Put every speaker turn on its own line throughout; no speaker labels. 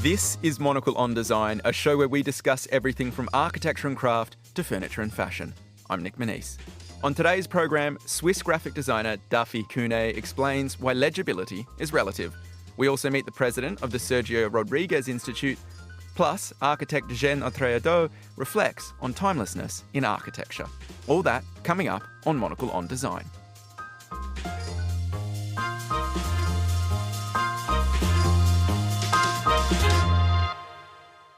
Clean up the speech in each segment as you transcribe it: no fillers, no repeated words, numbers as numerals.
This is Monocle on Design, a show where we discuss everything from architecture and craft to furniture and fashion. I'm Nick Manise. On today's program, Swiss graphic designer Dafi Kühne explains why legibility is relative. We also meet the president of the Sergio Rodrigues Institute. Plus, architect Jeanne Autran-Edorh reflects on timelessness in architecture. All that coming up on Monocle on Design.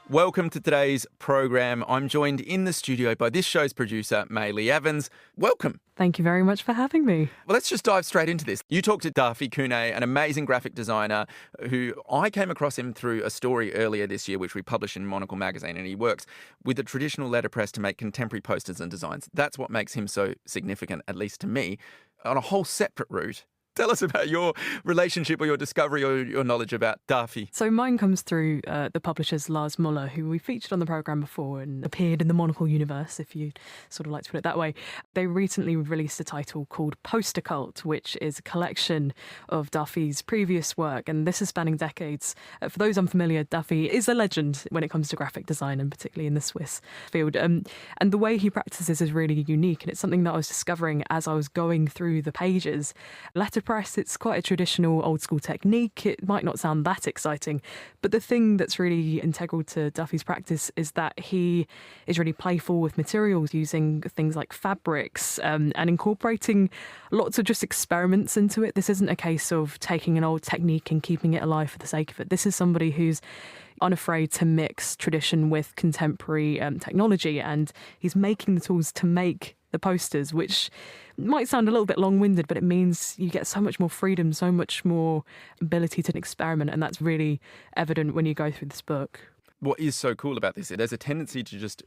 Welcome to today's program. I'm joined in the studio by this show's producer, Maylee Evans. Welcome.
Thank you very much for having me.
Well, let's just dive straight into this. You talked to Dafi Kühne, an amazing graphic designer who I came across him through a story earlier this year, which we published in Monocle magazine, and he works with the traditional letterpress to make contemporary posters and designs. That's what makes him so significant, at least to me, on a whole separate route. Tell us about your relationship or your discovery or your knowledge about Dafi.
So mine comes through the publishers Lars Muller, who we featured on the programme before and appeared in the Monocle universe, if you sort of like to put it that way. They recently released a title called Poster Cult, which is a collection of Dafi's previous work, and this is spanning decades. For those unfamiliar, Dafi is a legend when it comes to graphic design, and particularly in the Swiss field. And the way he practices is really unique, and it's something that I was discovering as I was going through the pages. Letterpress, it's quite a traditional old school technique. It might not sound that exciting, but the thing that's really integral to Dafi's practice is that he is really playful with materials, using things like fabrics and incorporating lots of just experiments into it. This isn't a case of taking an old technique and keeping it alive for the sake of it. This is somebody who's unafraid to mix tradition with contemporary technology, and he's making the tools to make the posters, which might sound a little bit long-winded, but it means you get so much more freedom, so much more ability to experiment, and that's really evident when you go through this book.
What is so cool about this, there's a tendency to just,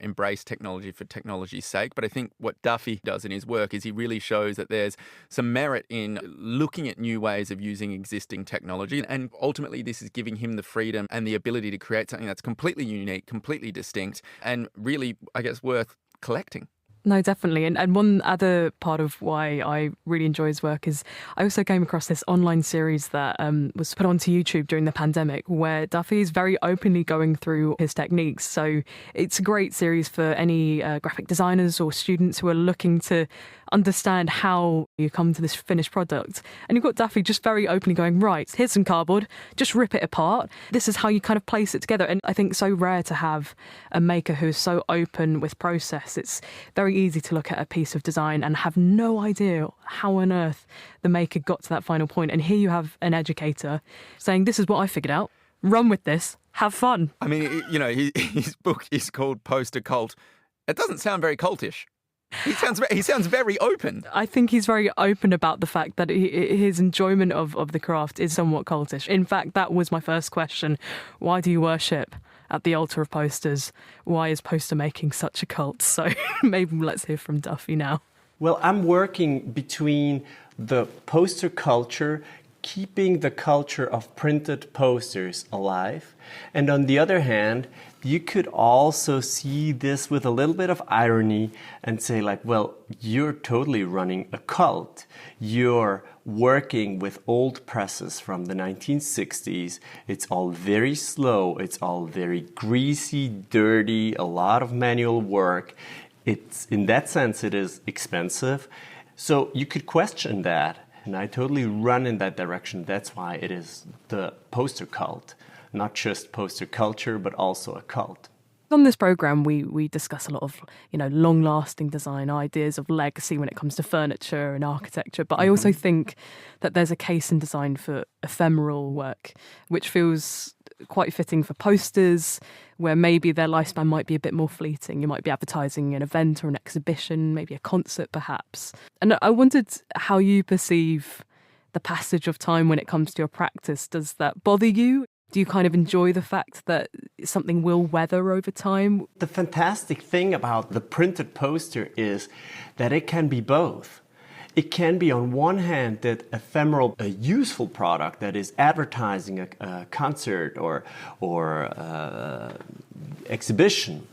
embrace technology for technology's sake. But I think what Dafi does in his work is he really shows that there's some merit in looking at new ways of using existing technology. And ultimately, this is giving him the freedom and the ability to create something that's completely unique, completely distinct, and really, I guess, worth collecting.
No, definitely. And one other part of why I really enjoy his work is I also came across this online series that was put onto YouTube during the pandemic, where Dafi is very openly going through his techniques. So it's a great series for any graphic designers or students who are looking to understand how you come to this finished product. And you've got Dafi just very openly going, right, here's some cardboard, just rip it apart. This is how you kind of place it together. And I think so rare to have a maker who is so open with process. It's very easy to look at a piece of design and have no idea how on earth the maker got to that final point. And here you have an educator saying, this is what I figured out. Run with this. Have fun.
I mean, his book is called Poster Cult. It doesn't sound very cultish. He sounds very open.
I think he's very open about the fact that his enjoyment of the craft is somewhat cultish. In fact, that was my first question. Why do you worship at the altar of posters? Why is poster making such a cult? So maybe let's hear from Dafi now.
Well, I'm working between the poster culture, keeping the culture of printed posters alive, and on the other hand, you could also see this with a little bit of irony and say like, well, you're totally running a cult. You're working with old presses from the 1960s. It's all very slow. It's all very greasy, dirty, a lot of manual work. It's, in that sense, it is expensive. So you could question that. And I totally run in that direction. That's why it is the poster cult. Not just poster culture, but also a cult.
On this programme, we discuss a lot of, long-lasting design, ideas of legacy when it comes to furniture and architecture. But I also think that there's a case in design for ephemeral work, which feels quite fitting for posters, where maybe their lifespan might be a bit more fleeting. You might be advertising an event or an exhibition, maybe a concert perhaps. And I wondered how you perceive the passage of time when it comes to your practice. Does that bother you? Do you kind of enjoy the fact that something will weather over time?
The fantastic thing about the printed poster is that it can be both. It can be, on one hand, that ephemeral, a useful product that is advertising a concert or exhibition.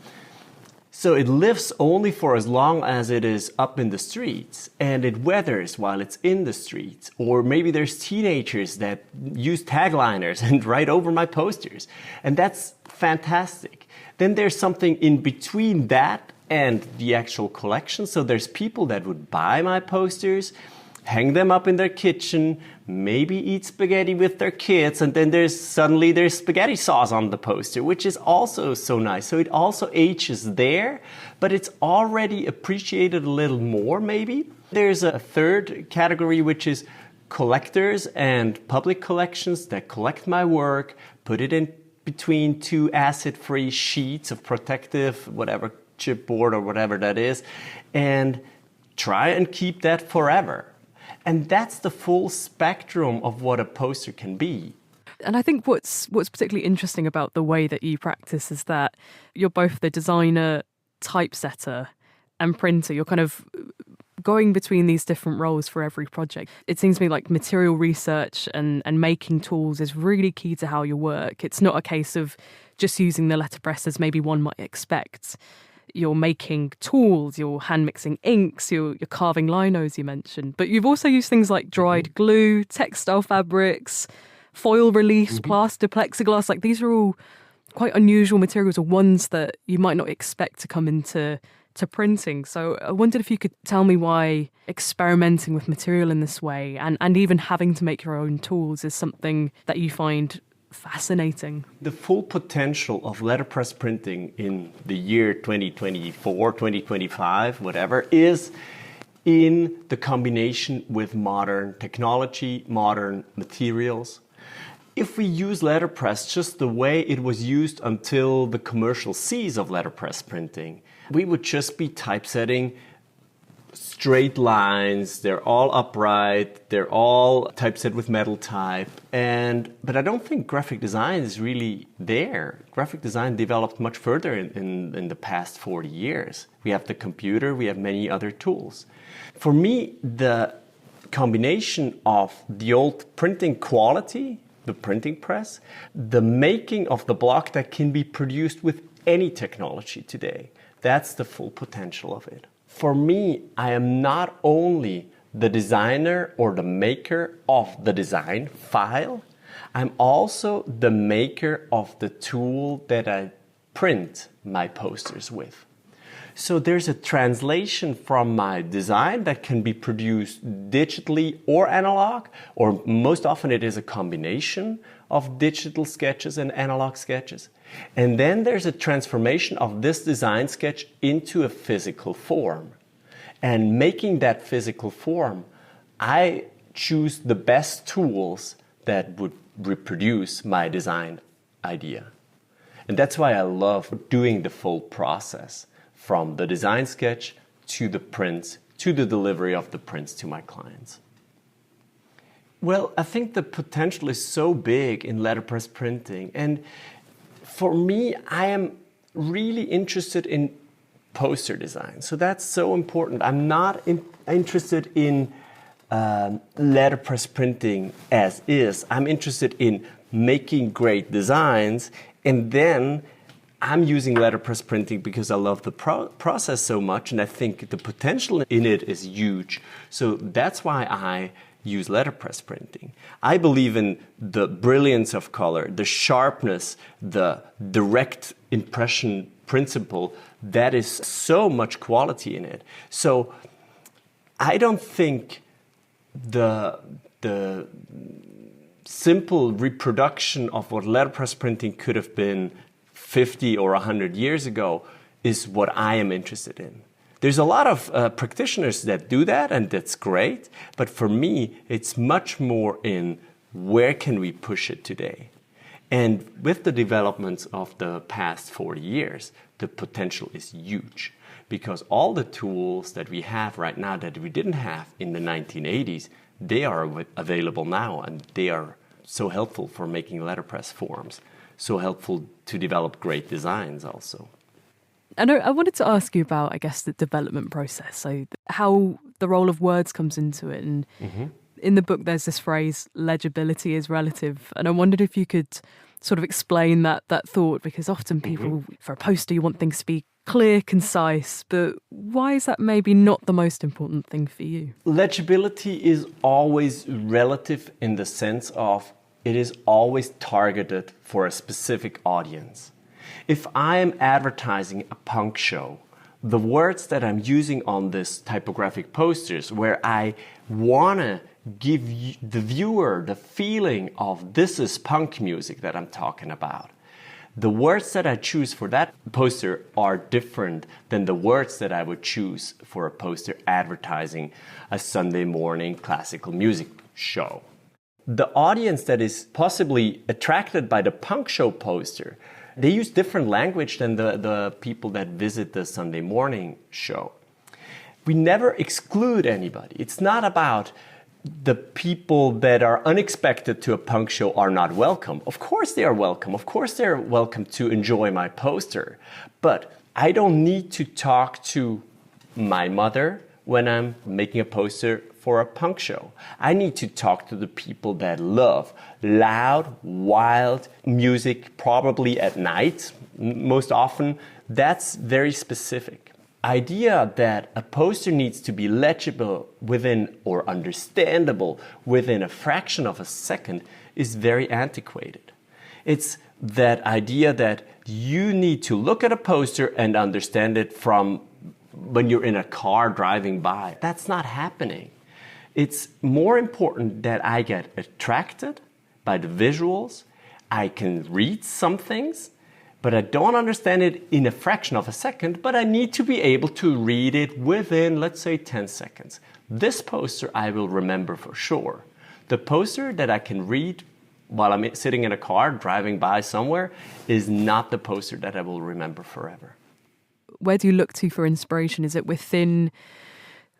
So it lives only for as long as it is up in the streets, and it weathers while it's in the streets. Or maybe there's teenagers that use tagliners and write over my posters, and that's fantastic. Then there's something in between that and the actual collection. So there's people that would buy my posters, hang them up in their kitchen, maybe eat spaghetti with their kids, and then there's spaghetti sauce on the poster, which is also so nice. So it also ages there, but it's already appreciated a little more maybe. There's a third category, which is collectors and public collections that collect my work, put it in between two acid-free sheets of protective, whatever, chipboard or whatever that is, and try and keep that forever. And that's the full spectrum of what a poster can be.
And I think what's particularly interesting about the way that you practice is that you're both the designer, typesetter, and printer. You're kind of going between these different roles for every project. It seems to me like material research and making tools is really key to how you work. It's not a case of just using the letterpress as maybe one might expect. You're making tools, you're hand mixing inks, you're carving linos you mentioned. But you've also used things like dried glue, textile fabrics, foil reliefs, plaster, plexiglass. Like these are all quite unusual materials, or ones that you might not expect to come into printing. So I wondered if you could tell me why experimenting with material in this way and even having to make your own tools is something that you find fascinating.
The full potential of letterpress printing in the year 2024, 2025, whatever, is in the combination with modern technology, modern materials. If we use letterpress just the way it was used until the commercial seas of letterpress printing, we would just be typesetting straight lines, they're all upright, they're all typeset with metal type. But I don't think graphic design is really there. Graphic design developed much further in the past 40 years. We have the computer, we have many other tools. For me, the combination of the old printing quality, the printing press, the making of the block that can be produced with any technology today, that's the full potential of it. For me, I am not only the designer or the maker of the design file, I'm also the maker of the tool that I print my posters with. So there's a translation from my design that can be produced digitally or analog, or most often it is a combination of digital sketches and analog sketches. And then there's a transformation of this design sketch into a physical form. And making that physical form, I choose the best tools that would reproduce my design idea. And that's why I love doing the full process, from the design sketch to the prints, to the delivery of the prints to my clients. Well, I think the potential is so big in letterpress printing. And for me, I am really interested in poster design. So that's so important. I'm not interested in letterpress printing as is. I'm interested in making great designs, and then I'm using letterpress printing because I love the process so much, and I think the potential in it is huge. So that's why I use letterpress printing. I believe in the brilliance of color, the sharpness, the direct impression principle. That is so much quality in it. So I don't think the simple reproduction of what letterpress printing could have been 50 or 100 years ago is what I am interested in. There's a lot of practitioners that do that, and that's great. But for me, it's much more in where can we push it today? And with the developments of the past 40 years, the potential is huge. Because all the tools that we have right now that we didn't have in the 1980s, they are available now, and they are so helpful for making letterpress forms, so helpful to develop great designs also.
And I wanted to ask you about, I guess, the development process. So how the role of words comes into it. And in the book, there's this phrase, legibility is relative. And I wondered if you could sort of explain that thought, because often people, for a poster, you want things to be clear, concise, but why is that maybe not the most important thing for you?
Legibility is always relative in the sense of it is always targeted for a specific audience. If I am advertising a punk show, the words that I'm using on this typographic posters, where I want to give the viewer the feeling of this is punk music that I'm talking about, the words that I choose for that poster are different than the words that I would choose for a poster advertising a Sunday morning classical music show. The audience that is possibly attracted by the punk show poster, they use different language than the people that visit the Sunday morning show. We never exclude anybody. It's not about the people that are unexpected to a punk show are not welcome. Of course they are welcome. Of course they're welcome to enjoy my poster. But I don't need to talk to my mother when I'm making a poster for a punk show. I need to talk to the people that love loud, wild music, probably at night, most often. That's very specific. Idea that a poster needs to be legible within or understandable within a fraction of a second is very antiquated. It's that idea that you need to look at a poster and understand it from when you're in a car driving by. That's not happening. It's more important that I get attracted by the visuals. I can read some things, but I don't understand it in a fraction of a second, but I need to be able to read it within, let's say, 10 seconds. This poster I will remember for sure. The poster that I can read while I'm sitting in a car driving by somewhere is not the poster that I will remember forever.
Where do you look to for inspiration? Is it within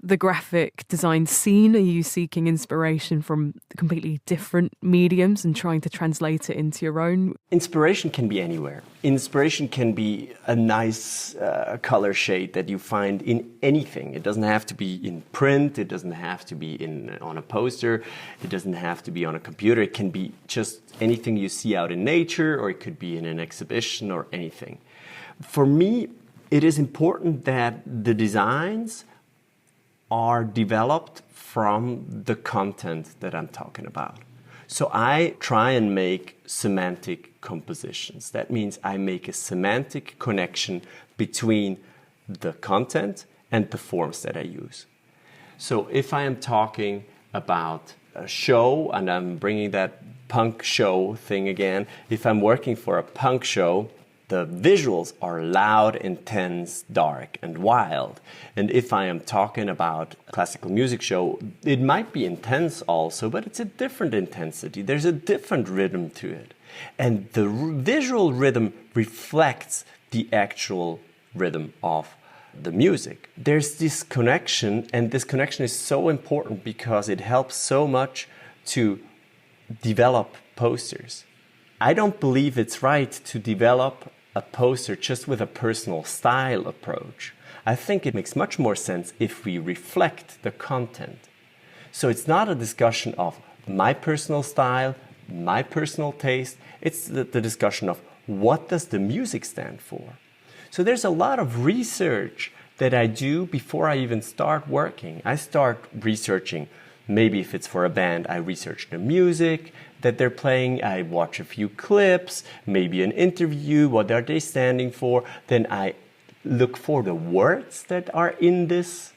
the graphic design scene? Are you seeking inspiration from completely different mediums and trying to translate it into your own?
Inspiration can be anywhere. Inspiration can be a nice color shade that you find in anything. It doesn't have to be in print. It doesn't have to be on a poster. It doesn't have to be on a computer. It can be just anything you see out in nature, or it could be in an exhibition or anything. For me, it is important that the designs are developed from the content that I'm talking about. So I try and make semantic compositions. That means I make a semantic connection between the content and the forms that I use. So if I am talking about a show, and I'm bringing that punk show thing again, if I'm working for a punk show, the visuals are loud, intense, dark, and wild. And if I am talking about a classical music show, it might be intense also, but it's a different intensity. There's a different rhythm to it. And the visual rhythm reflects the actual rhythm of the music. There's this connection, and this connection is so important because it helps so much to develop posters. I don't believe it's right to develop a poster just with a personal style approach. I think it makes much more sense if we reflect the content. So it's not a discussion of my personal style, my personal taste. It's the discussion of what does the music stand for. So there's a lot of research that I do before I even start working. I start researching. Maybe if it's for a band, I research the music that they're playing. I watch a few clips, maybe an interview, what are they standing for. Then I look for the words that are in this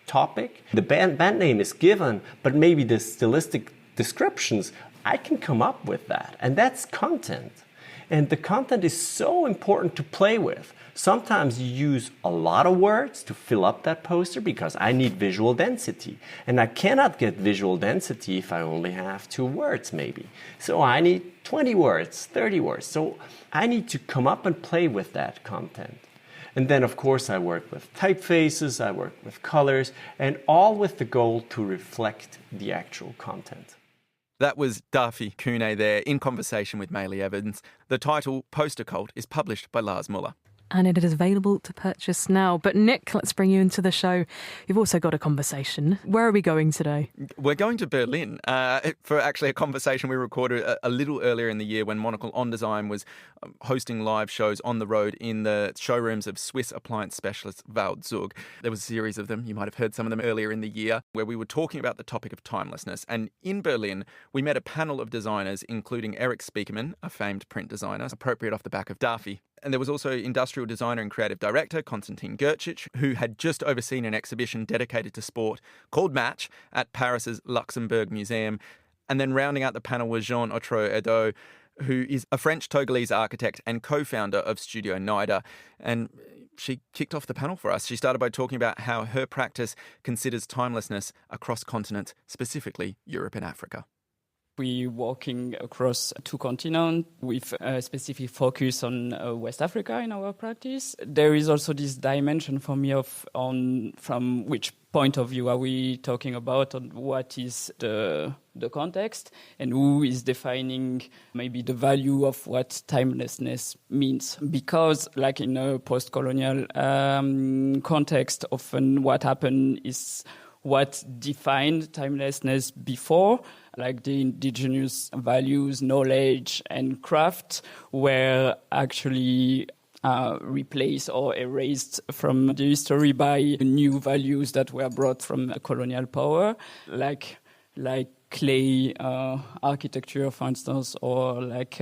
topic. The band name is given, but maybe the stylistic descriptions, I can come up with that. And that's content. And the content is so important to play with. Sometimes you use a lot of words to fill up that poster because I need visual density. And I cannot get visual density if I only have 2 words maybe. So I need 20 words, 30 words. So I need to come up and play with that content. And then of course I work with typefaces, I work with colors, and all with the goal to reflect the actual content.
That was Dafi Kühne there in conversation with Maylie Evans. The title Poster Cult is published by Lars Muller.
and it is available to purchase now. But Nick, let's bring you into the show. You've also got a conversation. Where are we going today?
We're going to Berlin for actually a conversation we recorded a little earlier in the year when Monocle on Design was hosting live shows on the road in the showrooms of Swiss appliance specialist Waldzug. There was a series of them. You might have heard some of them earlier in the year where we were talking about the topic of timelessness. And in Berlin, we met a panel of designers, including Eric Spiekermann, a famed print designer, appropriate off the back of Dafi. And there was also industrial designer and creative director Konstantin Gercic, who had just overseen an exhibition dedicated to sport called Match at Paris's Luxembourg Museum. And then rounding out the panel was Jeanne Autran-Edorh, who is a French Togolese architect and co-founder of Studio NIDA. And she kicked off the panel for us. She started by talking about how her practice considers timelessness across continents, specifically Europe and Africa.
We're working across 2 continents with a specific focus on West Africa in our practice. There is also this dimension for me from which point of view are we talking about, and what is the context, and who is defining maybe the value of what timelessness means. Because like in a post-colonial context, often what happened is what defined timelessness before, like the indigenous values, knowledge, and craft, were actually replaced or erased from the history by new values that were brought from colonial power, like clay architecture, for instance, or like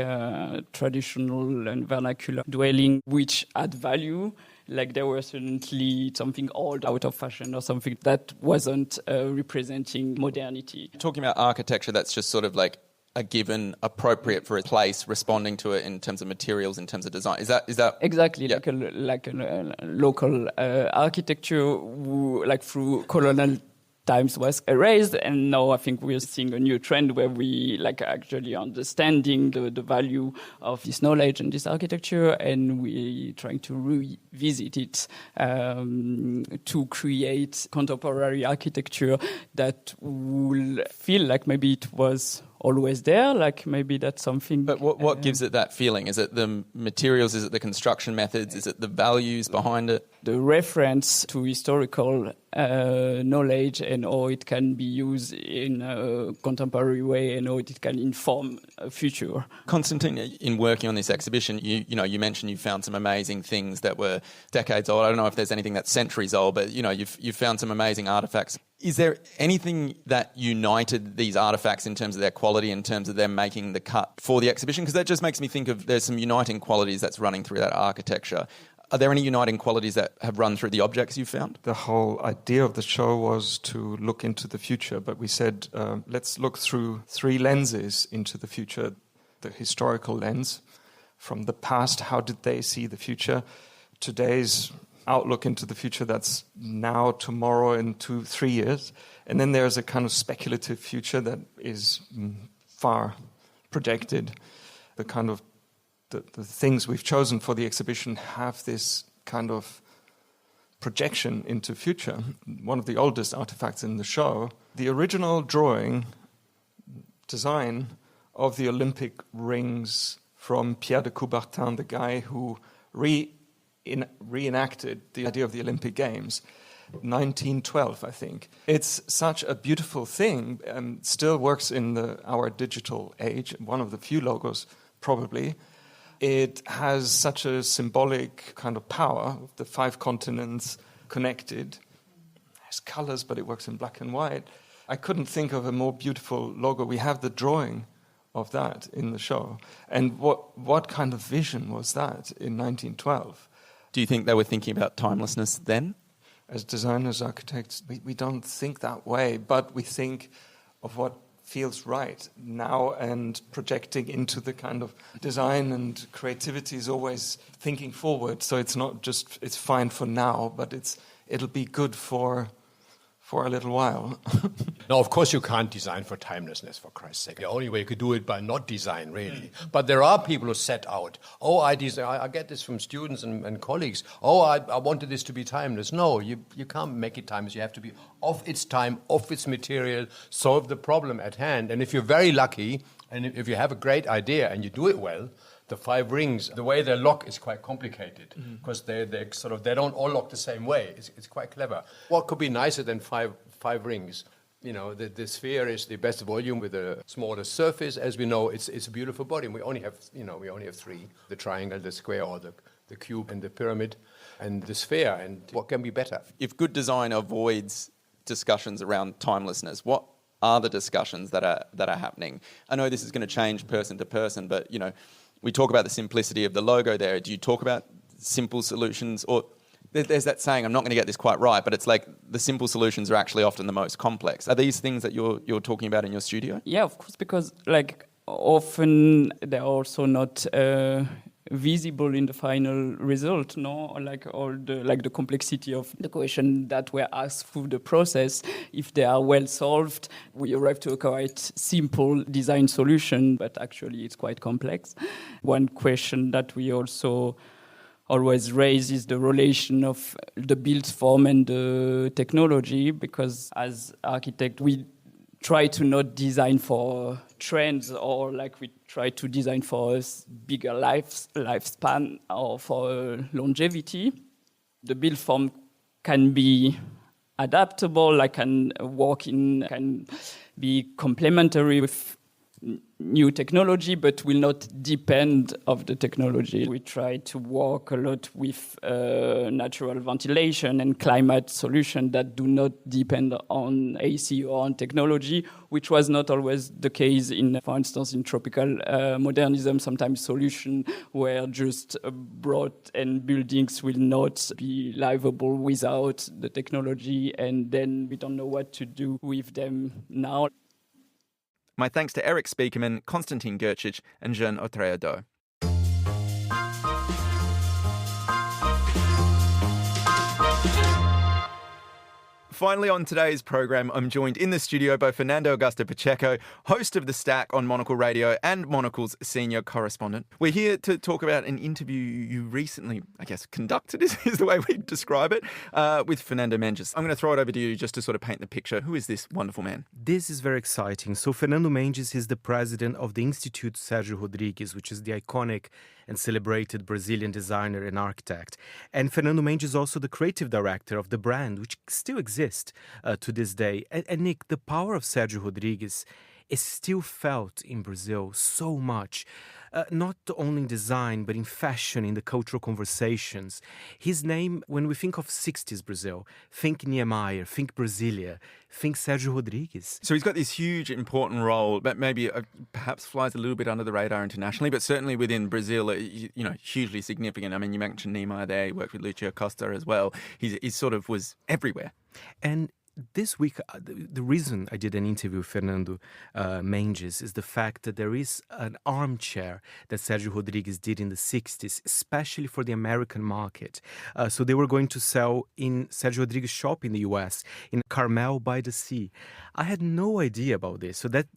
traditional and vernacular dwelling, which add value. Like there was certainly something old, out of fashion, or something that wasn't representing modernity.
Talking about architecture, that's just sort of like a given, appropriate for a place, responding to it in terms of materials, in terms of design. Is that
exactly?
Yeah.
Like a local architecture, like through colonial times was erased, and now I think we're seeing a new trend where we like actually understanding the value of this knowledge and this architecture, and we trying to revisit it to create contemporary architecture that will feel like maybe it was always there, like maybe that's something.
But what gives it that feeling? Is it the materials? Is it the construction methods? Is it the values behind it?
The reference to historical knowledge and how it can be used in a contemporary way and how it can inform a future.
Konstantin, in working on this exhibition, you mentioned you found some amazing things that were decades old. I don't know if there's anything that's centuries old, but you've found some amazing artifacts. Is there anything that united these artifacts in terms of their quality, in terms of them making the cut for the exhibition? Because that just makes me think of there's some uniting qualities that's running through that architecture. Are there any uniting qualities that have run through the objects you've found?
The whole idea of the show was to look into the future, but we said, let's look through 3 lenses into the future. The historical lens, from the past, how did they see the future? Today's outlook into the future, that's now, tomorrow, in 2-3 years. And then there's a kind of speculative future that is far projected. The kind of the things we've chosen for the exhibition have this kind of projection into future. One of the oldest artifacts in the show, the original design of the Olympic rings from Pierre de Coubertin, the guy who reenacted the idea of the Olympic Games, 1912, I think. It's such a beautiful thing, and still works in our digital age, one of the few logos, probably. It has such a symbolic kind of power, the 5 continents connected. It has colors, but it works in black and white. I couldn't think of a more beautiful logo. We have the drawing of that in the show. And what kind of vision was that in 1912?
Do you think they were thinking about timelessness then?
As designers, architects, we don't think that way, but we think of what feels right now, and projecting into the kind of design and creativity is always thinking forward. So it's not just, it's fine for now, but it'll be good for a little while.
No, of course you can't design for timelessness, for Christ's sake. The only way you could do it by not design, really. But there are people who set out, I get this from students and colleagues, I wanted this to be timeless. No, you can't make it timeless. You have to be of its time, of its material, solve the problem at hand. And if you're very lucky, and if you have a great idea and you do it well, the 5 rings, the way they lock is quite complicated because they don't all lock the same way. It's quite clever. What could be nicer than five rings? You know, the sphere is the best volume with a smaller surface. As we know, it's a beautiful body. And we only have 3: the triangle, the square, or the cube, and the pyramid, and the sphere. And what can be better?
If good design avoids discussions around timelessness, what are the discussions that are happening? I know this is going to change person to person, but we talk about the simplicity of the logo there. Do you talk about simple solutions? Or there's that saying, I'm not going to get this quite right, but it's like the simple solutions are actually often the most complex. Are these things that you're talking about in your studio?
Yeah, of course, because often they're also not visible in the final result, no? Like all the complexity of the question that were asked through the process. If they are well solved, we arrive to a quite simple design solution, but actually it's quite complex. One question that we also always raise is the relation of the built form and the technology, because as architect we try to not design for trends, or we try to design for a bigger lifespan or for longevity. The build form can be adaptable, can be complementary with new technology, but will not depend of the technology. We try to work a lot with natural ventilation and climate solutions that do not depend on AC or on technology, which was not always the case for instance, in tropical modernism. Sometimes solutions were just brought and buildings will not be livable without the technology, and then we don't know what to do with them now.
My thanks to Eric Spiekermann, Konstantin Gercic and Jeanne Autran-Edorh. Finally, on today's program, I'm joined in the studio by Fernando Augusto Pacheco, host of The Stack on Monocle Radio and Monocle's senior correspondent. We're here to talk about an interview you recently, I guess, conducted, is the way we describe it, with Fernando Mendes. I'm going to throw it over to you just to sort of paint the picture. Who is this wonderful man?
This is very exciting. So Fernando Mendes is the president of the Instituto Sergio Rodrigues, which is the iconic and celebrated Brazilian designer and architect. And Fernando Mendes is also the creative director of the brand, which still exists to this day. And Nick, the power of Sergio Rodrigues is still felt in Brazil so much. Not only in design, but in fashion, in the cultural conversations. His name, when we think of 60s Brazil, think Niemeyer, think Brasilia, think Sergio Rodrigues.
So he's got this huge, important role, but maybe perhaps flies a little bit under the radar internationally, but certainly within Brazil, hugely significant. I mean, you mentioned Niemeyer there, he worked with Lucio Costa as well. He sort of was everywhere.
And this week, the reason I did an interview with Fernando Mendes is the fact that there is an armchair that Sergio Rodrigues did in the 60s, especially for the American market. So they were going to sell in Sergio Rodrigues' shop in the US, in Carmel by the Sea. I had no idea about this. So that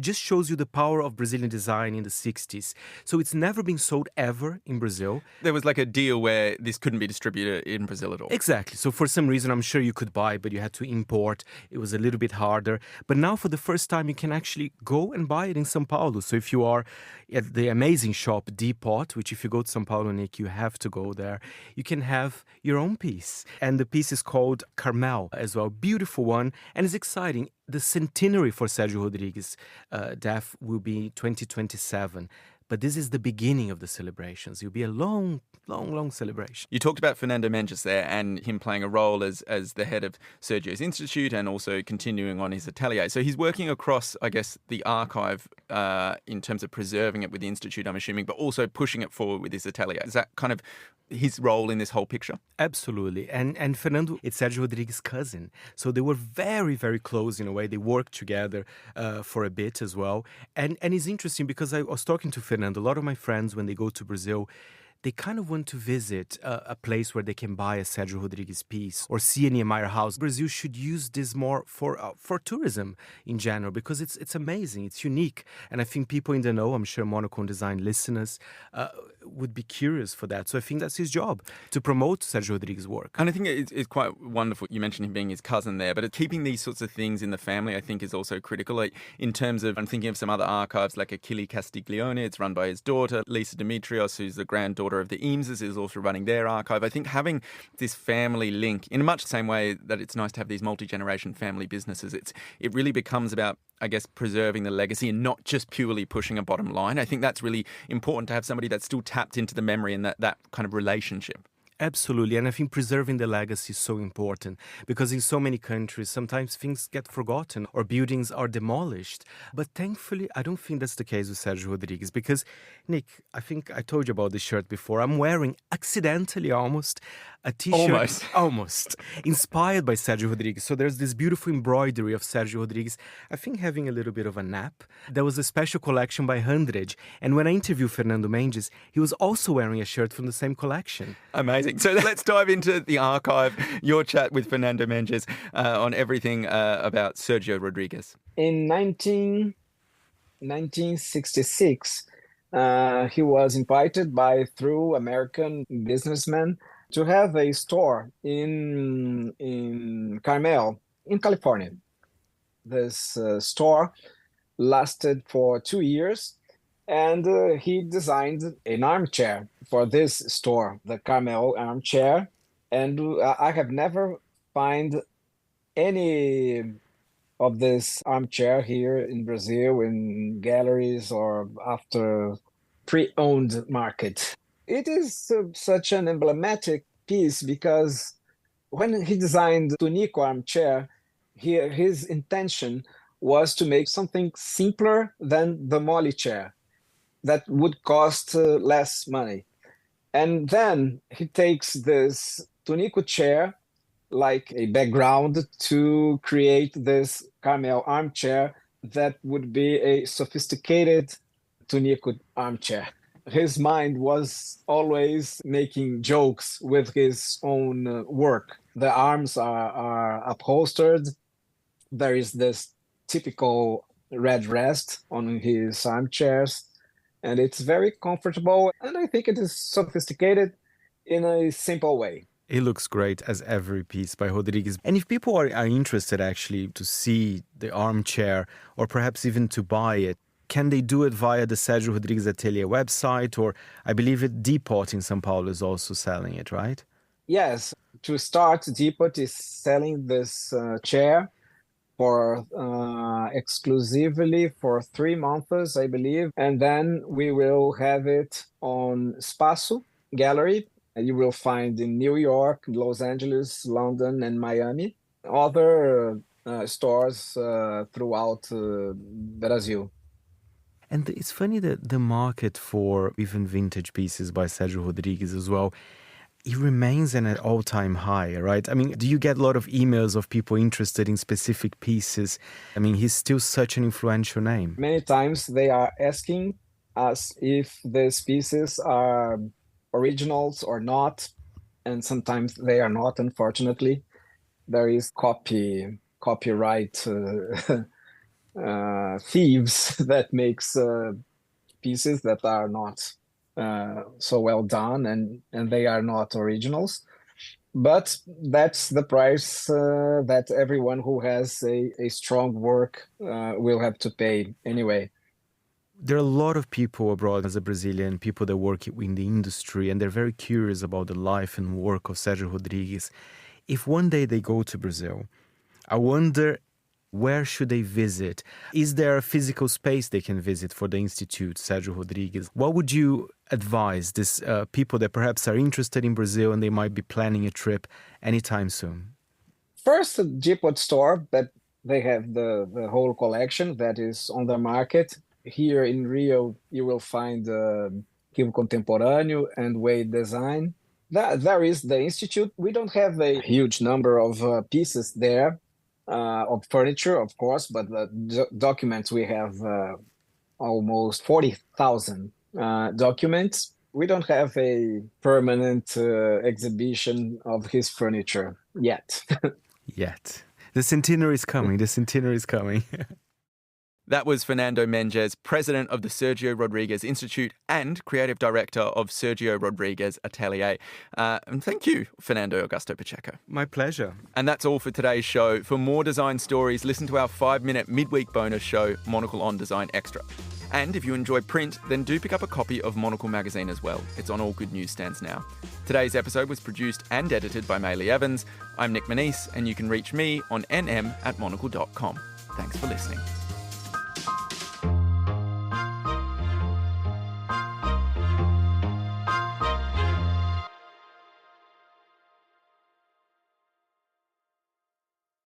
just shows you the power of Brazilian design in the 60s. So it's never been sold ever in Brazil.
There was like a deal where this couldn't be distributed in Brazil at all.
Exactly. So for some reason, I'm sure you could buy, but you had to import. It was a little bit harder. But now for the first time, you can actually go and buy it in São Paulo. So if you are at the amazing shop Depot, which if you go to São Paulo, Nick, you have to go there, you can have your own piece. And the piece is called Carmel as well. Beautiful one. And it's exciting. The centenary for Sergio Rodrigues, Daf, will be 2027. But this is the beginning of the celebrations. It'll be a long, long, long celebration.
You talked about Fernando Mendes there and him playing a role as the head of Sergio's Institute and also continuing on his atelier. So he's working across, I guess, the archive in terms of preserving it with the Institute, I'm assuming, but also pushing it forward with his atelier. Is that kind of his role in this whole picture?
Absolutely. And Fernando, it's Sergio Rodrigues' cousin. So they were very, very close in a way. They worked together for a bit as well. And it's interesting because I was talking to Fernando. A lot of my friends, when they go to Brazil, they kind of want to visit a place where they can buy a Sergio Rodrigues piece or see a Niemeyer house. Brazil should use this more for tourism in general, because it's amazing, it's unique. And I think people in the know, I'm sure Monocle Design listeners would be curious for that. So I think that's his job, to promote Sergio Rodrigues' work.
And I think it's quite wonderful. You mentioned him being his cousin there, but keeping these sorts of things in the family, I think, is also critical. Like, in terms of, I'm thinking of some other archives like Achille Castiglione. It's run by his daughter, Lisa Dimitrios, who's the granddaughter of the Eameses, is also running their archive. I think having this family link, in a much the same way that it's nice to have these multi-generation family businesses, it really becomes about, I guess, preserving the legacy and not just purely pushing a bottom line. I think that's really important, to have somebody that's still tapped into the memory and that kind of relationship.
Absolutely. And I think preserving the legacy is so important, because in so many countries, sometimes things get forgotten or buildings are demolished. But thankfully, I don't think that's the case with Sergio Rodrigues, because, Nick, I think I told you about this shirt before. I'm wearing, accidentally almost, a t-shirt. Almost. Inspired by Sergio Rodrigues. So there's this beautiful embroidery of Sergio Rodrigues, I think having a little bit of a nap. There was a special collection by Hundred. And when I interviewed Fernando Mendes, he was also wearing a shirt from the same collection.
Amazing. So let's dive into the archive, your chat with Fernando Mendes on everything about Sergio Rodrigues.
In 1966, he was invited by through American businessmen to have a store in Carmel, in California. This store lasted for 2 years, and he designed an armchair for this store, the Carmel armchair. And I have never find any of this armchair here in Brazil, in galleries or after pre-owned market. It is such an emblematic piece, because when he designed Tunico armchair, his intention was to make something simpler than the Molly chair that would cost less money. And then he takes this Tunico chair like a background to create this Carmel armchair that would be a sophisticated Tunico armchair. His mind was always making jokes with his own work. The arms are upholstered. There is this typical red rest on his armchairs, and it's very comfortable. And I think it is sophisticated in a simple way.
It looks great, as every piece by Rodrigues. And if people are interested actually to see the armchair, or perhaps even to buy it, can they do it via the Sergio Rodrigues Atelier website? Or I believe Depot in São Paulo is also selling it, right?
Yes. To start, Depot is selling this chair for exclusively for 3 months, I believe. And then we will have it on Espaço Gallery. You will find in New York, Los Angeles, London, and Miami. Other stores throughout Brazil.
And it's funny that the market for even vintage pieces by Sergio Rodrigues as well, it remains at an all-time high, right? I mean, do you get a lot of emails of people interested in specific pieces? I mean, he's still such an influential name.
Many times they are asking us if these pieces are originals or not, and sometimes they are not, unfortunately. There is copyright thieves that makes pieces that are not so well done, and they are not originals. But that's the price that everyone who has a strong work will have to pay anyway.
There are a lot of people abroad as a Brazilian, people that work in the industry, and they're very curious about the life and work of Sergio Rodrigues. If one day they go to Brazil, I wonder, where should they visit? Is there a physical space they can visit for the Institute Sergio Rodrigues? What would you advise these people that perhaps are interested in Brazil and they might be planning a trip anytime soon?
First, the Depot store, that they have the whole collection that is on the market. Here in Rio, you will find Rio Contemporâneo and Wade Design. There is the Institute. We don't have a huge number of pieces there, of furniture, of course, but the documents, we have almost 40,000 documents. We don't have a permanent exhibition of his furniture yet.
Yet. The centenary is coming. The centenary is coming.
That was Fernando Mendes, president of the Sergio Rodrigues Institute and creative director of Sergio Rodrigues Atelier. And thank you, Fernando Augusto Pacheco.
My pleasure.
And that's all for today's show. For more design stories, listen to our 5-minute midweek bonus show, Monocle on Design Extra. And if you enjoy print, then do pick up a copy of Monocle magazine as well. It's on all good newsstands now. Today's episode was produced and edited by Maylee Evans. I'm Nick Mendes, and you can reach me on nm@monocle.com. Thanks for listening.